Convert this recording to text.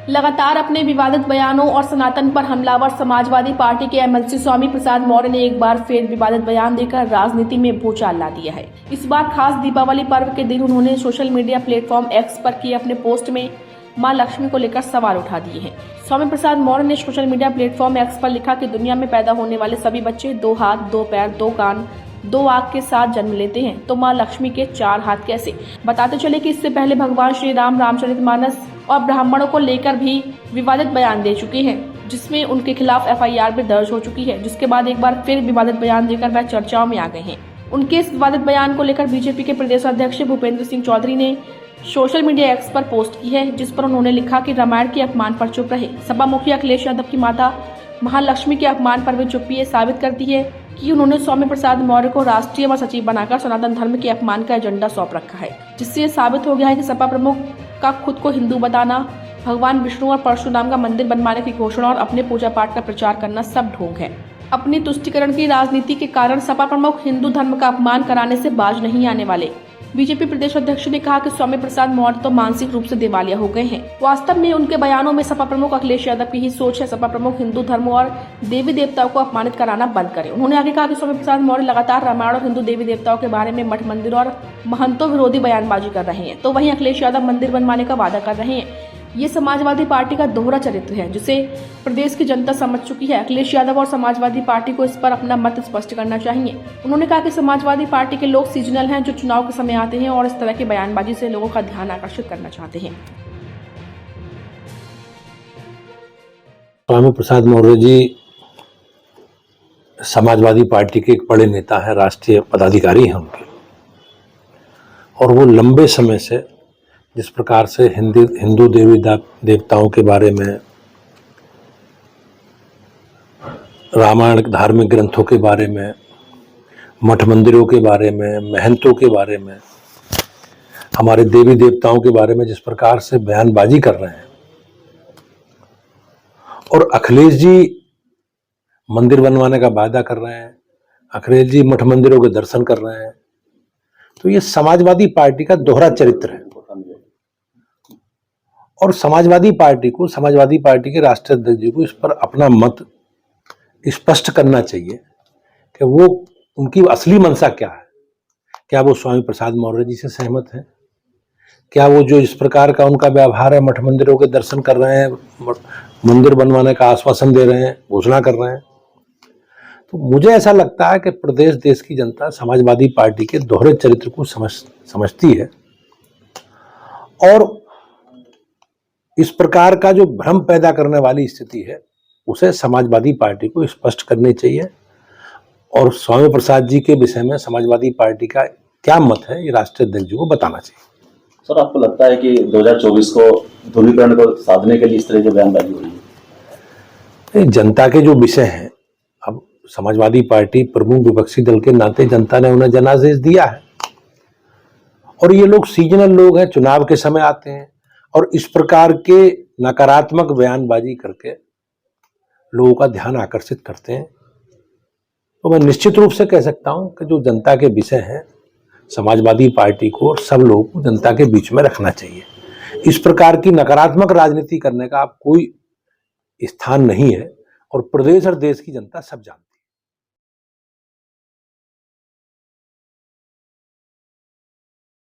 लगातार अपने विवादित बयानों और सनातन पर हमलावर समाजवादी पार्टी के एमएलसी स्वामी प्रसाद मौर्य ने एक बार फिर विवादित बयान देकर राजनीति में भूचाल ला दिया है। इस बार खास दीपावली पर्व के दिन उन्होंने सोशल मीडिया प्लेटफॉर्म एक्स पर किए अपने पोस्ट में मां लक्ष्मी को लेकर सवाल उठा दिए हैं। स्वामी प्रसाद मौर्य ने सोशल मीडिया प्लेटफॉर्म एक्स पर लिखा कि दुनिया में पैदा होने वाले सभी बच्चे 2 हाथ, 2 पैर, 2 कान, 2 आँख के साथ जन्म लेते हैं, तो मां लक्ष्मी के 4 हाथ कैसे? बताते चले कि इससे पहले भगवान श्री राम रामचरितमानस और ब्राह्मणों को लेकर भी विवादित बयान दे चुके हैं, जिसमें उनके खिलाफ एफआईआर भी दर्ज हो चुकी है। जिसके बाद एक बार फिर विवादित बयान देकर वह चर्चाओं में आ गए हैं। उनके इस विवादित बयान को लेकर बीजेपी के प्रदेश अध्यक्ष भूपेंद्र सिंह चौधरी ने सोशल मीडिया एक्स पर पोस्ट की है, जिस पर उन्होंने लिखा कि रामायण के अपमान पर चुप रहे। सपा मुखिया अखिलेश यादव की माता महालक्ष्मी के अपमान पर भी चुप्पी ये साबित करती है कि उन्होंने स्वामी प्रसाद मौर्य को राष्ट्रीय व सचिव बनाकर सनातन धर्म के अपमान का एजेंडा सौंप रखा है, जिससे ये साबित हो गया है कि सपा प्रमुख का खुद को हिंदू बताना, भगवान विष्णु और परशुराम का मंदिर बनवाने की घोषणा और अपने पूजा पाठ का प्रचार करना सब ढोंग है। अपनी तुष्टीकरण की राजनीति के कारण सपा प्रमुख हिंदू धर्म का अपमान कराने से बाज नहीं आने वाले। बीजेपी प्रदेश अध्यक्ष ने कहा कि स्वामी प्रसाद मौर्य तो मानसिक रूप से दिवालिया हो गए हैं। वास्तव में उनके बयानों में सपा प्रमुख अखिलेश यादव की ही सोच है। सपा प्रमुख हिंदू धर्म और देवी देवताओं को अपमानित कराना बंद करें। उन्होंने आगे कहा कि स्वामी प्रसाद मौर्य लगातार रामायण और हिंदू देवी देवताओं के बारे में मठ मंदिर और महंतों विरोधी बयानबाजी कर रहे हैं, तो वहीं अखिलेश यादव मंदिर बनवाने का वादा कर रहे हैं। ये समाजवादी पार्टी का दोहरा चरित्र है, जिसे प्रदेश की जनता समझ चुकी है। अखिलेश यादव और समाजवादी पार्टी को इस पर अपना मत स्पष्ट करना चाहिए। उन्होंने कहा कि समाजवादी पार्टी के लोग सीजनल हैं, जो चुनाव के समय आते हैं और इस तरह की बयानबाजी से लोगों का ध्यान आकर्षित करना चाहते हैं। स्वामी प्रसाद मौर्य जी समाजवादी पार्टी के एक बड़े नेता हैं, राष्ट्रीय पदाधिकारी हैं उनके, और वो लंबे समय से जिस प्रकार से हिंदू देवी देवताओं के बारे में, रामायण धार्मिक ग्रंथों के बारे में, मठ मंदिरों के बारे में, महंतों के बारे में, हमारे देवी देवताओं के बारे में जिस प्रकार से बयानबाजी कर रहे हैं, और अखिलेश जी मंदिर बनवाने का वादा कर रहे हैं, अखिलेश जी मठ मंदिरों के दर्शन कर रहे हैं, तो ये समाजवादी पार्टी का दोहरा चरित्र है। और समाजवादी पार्टी के राष्ट्रीय अध्यक्ष जी को इस पर अपना मत स्पष्ट करना चाहिए कि वो उनकी असली मंशा क्या है। क्या वो स्वामी प्रसाद मौर्य जी से सहमत हैं? क्या वो जो इस प्रकार का उनका व्यवहार है, मठ मंदिरों के दर्शन कर रहे हैं, मंदिर बनवाने का आश्वासन दे रहे हैं, घोषणा कर रहे हैं? तो मुझे ऐसा लगता है कि प्रदेश देश की जनता समाजवादी पार्टी के दोहरे चरित्र को समझती है, और इस प्रकार का जो भ्रम पैदा करने वाली स्थिति है उसे समाजवादी पार्टी को स्पष्ट करनी चाहिए, और स्वामी प्रसाद जी के विषय में समाजवादी पार्टी का क्या मत है ये राष्ट्रीय अध्यक्ष जी को बताना चाहिए। सर, आपको लगता है कि 2024 को ध्रुवीकरण को साधने के लिए इस तरह की बयानबाजी हो रही है? जनता के जो विषय हैं, अब समाजवादी पार्टी प्रमुख विपक्षी दल के नाते जनता ने उन्हें जनादेश दिया है, और ये लोग सीजनल लोग हैं, चुनाव के समय आते हैं और इस प्रकार के नकारात्मक बयानबाजी करके लोगों का ध्यान आकर्षित करते हैं। तो मैं निश्चित रूप से कह सकता हूं कि जो जनता के विषय हैं, समाजवादी पार्टी को और सब लोगों को जनता के बीच में रखना चाहिए। इस प्रकार की नकारात्मक राजनीति करने का अब कोई स्थान नहीं है, और प्रदेश और देश की जनता सब जानती है।